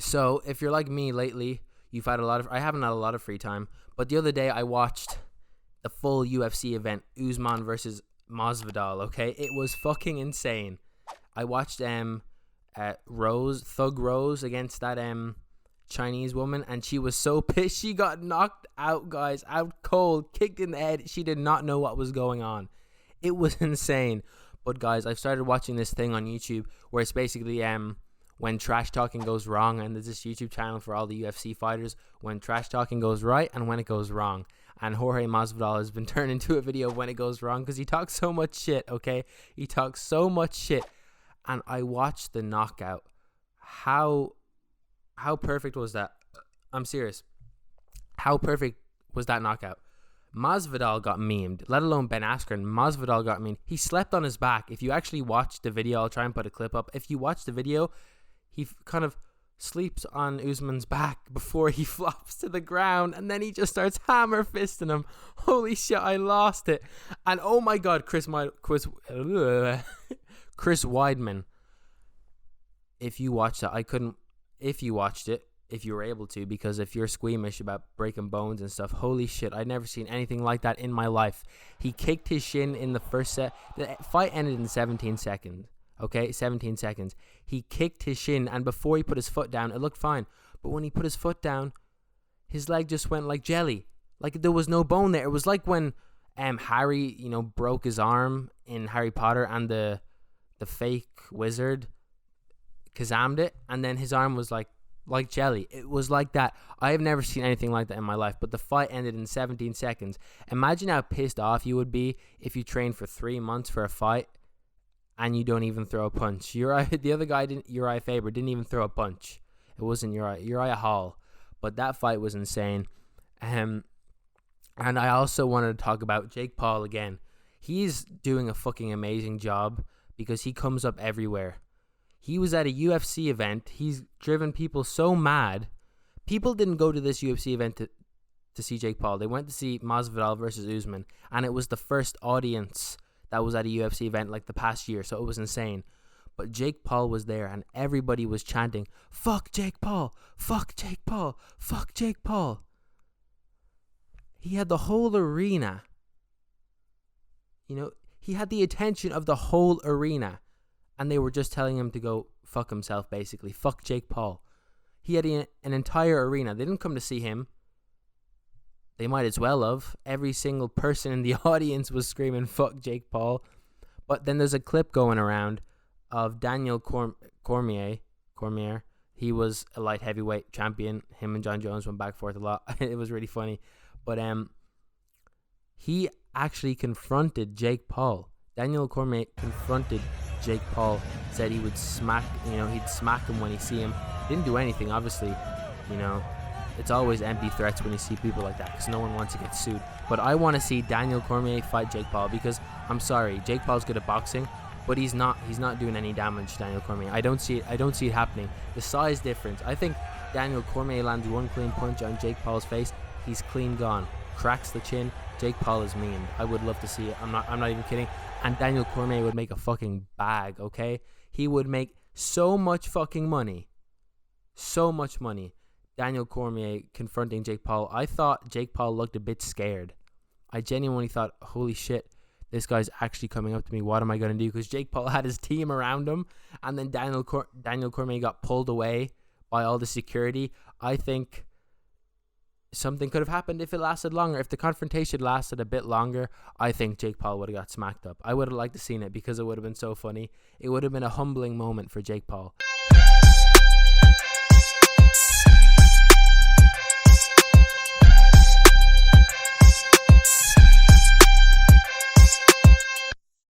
So if you're like me lately, I haven't had a lot of free time, but the other day I watched the full UFC event, Usman versus Masvidal, okay? It was fucking insane. I watched Thug Rose against that Chinese woman, and she was so pissed. She got knocked out, guys, out cold, kicked in the head. She did not know what was going on. It was insane. But guys, I've started watching this thing on YouTube where it's basically when trash talking goes wrong, and there's this YouTube channel for all the UFC fighters when trash talking goes right and when it goes wrong. And Jorge Masvidal has been turned into a video of when it goes wrong because he talks so much shit, okay? He talks so much shit. And I watched the knockout. How perfect was that? I'm serious. How perfect was that knockout? Masvidal got memed, let alone Ben Askren. Masvidal got memed. He slept on his back. If you actually watch the video, I'll try and put a clip up. If you watch the video, he kind of sleeps on Usman's back before he flops to the ground, and then he just starts hammer fisting him. Holy shit, I lost it. And oh my god, Chris Weidman. If you watched that, if you watched it, if you were able to, because if you're squeamish about breaking bones and stuff, holy shit, I'd never seen anything like that in my life. He kicked his shin in the first set. The fight ended in 17 seconds. Okay, 17 seconds. He kicked his shin, and before he put his foot down, it looked fine. But when he put his foot down, his leg just went like jelly. Like there was no bone there. It was like when Harry, broke his arm in Harry Potter, and the fake wizard Kazammed it, and then his arm was like jelly. It was like that. I have never seen anything like that in my life, but the fight ended in 17 seconds. Imagine how pissed off you would be if you trained for 3 months for a fight and you don't even throw a punch. The other guy Uriah Faber didn't even throw a punch. It wasn't Uriah Hall. But that fight was insane. And I also wanted to talk about Jake Paul again. He's doing a fucking amazing job because he comes up everywhere. He was at a UFC event. He's driven people so mad. People didn't go to this UFC event to see Jake Paul. They went to see Masvidal versus Usman. And it was the first audience that was at a UFC event like the past year. So it was insane. But Jake Paul was there and everybody was chanting, "Fuck Jake Paul! Fuck Jake Paul! Fuck Jake Paul!" He had the whole arena. He had the attention of the whole arena. And they were just telling him to go fuck himself, basically. Fuck Jake Paul. He had an entire arena. They didn't come to see him. They might as well have. Every single person in the audience was screaming, "Fuck Jake Paul." But then there's a clip going around of Daniel Cormier. He was a light heavyweight champion. Him and John Jones went back and forth a lot. It was really funny. But he actually confronted Jake Paul. Daniel Cormier confronted Jake Paul, said he would he'd smack him when he see him. Didn't do anything, obviously. It's always empty threats when you see people like that because no one wants to get sued. But I want to see Daniel Cormier fight Jake Paul because I'm sorry, Jake Paul's good at boxing, but he's not doing any damage to Daniel Cormier. I don't see it happening. The size difference. I think Daniel Cormier lands one clean punch on Jake Paul's face, he's clean gone. Cracks the chin, Jake Paul is mean. I would love to see it. I'm not even kidding. And Daniel Cormier would make a fucking bag, okay? He would make so much fucking money. So much money. Daniel Cormier confronting Jake Paul. I thought Jake Paul looked a bit scared. I genuinely thought, holy shit, this guy's actually coming up to me. What am I going to do? Because Jake Paul had his team around him. And then Daniel Cormier got pulled away by all the security. I think something could have happened if it lasted longer. If the confrontation lasted a bit longer, I think Jake Paul would have got smacked up. I would have liked to seen it because it would have been so funny. It would have been a humbling moment for Jake Paul.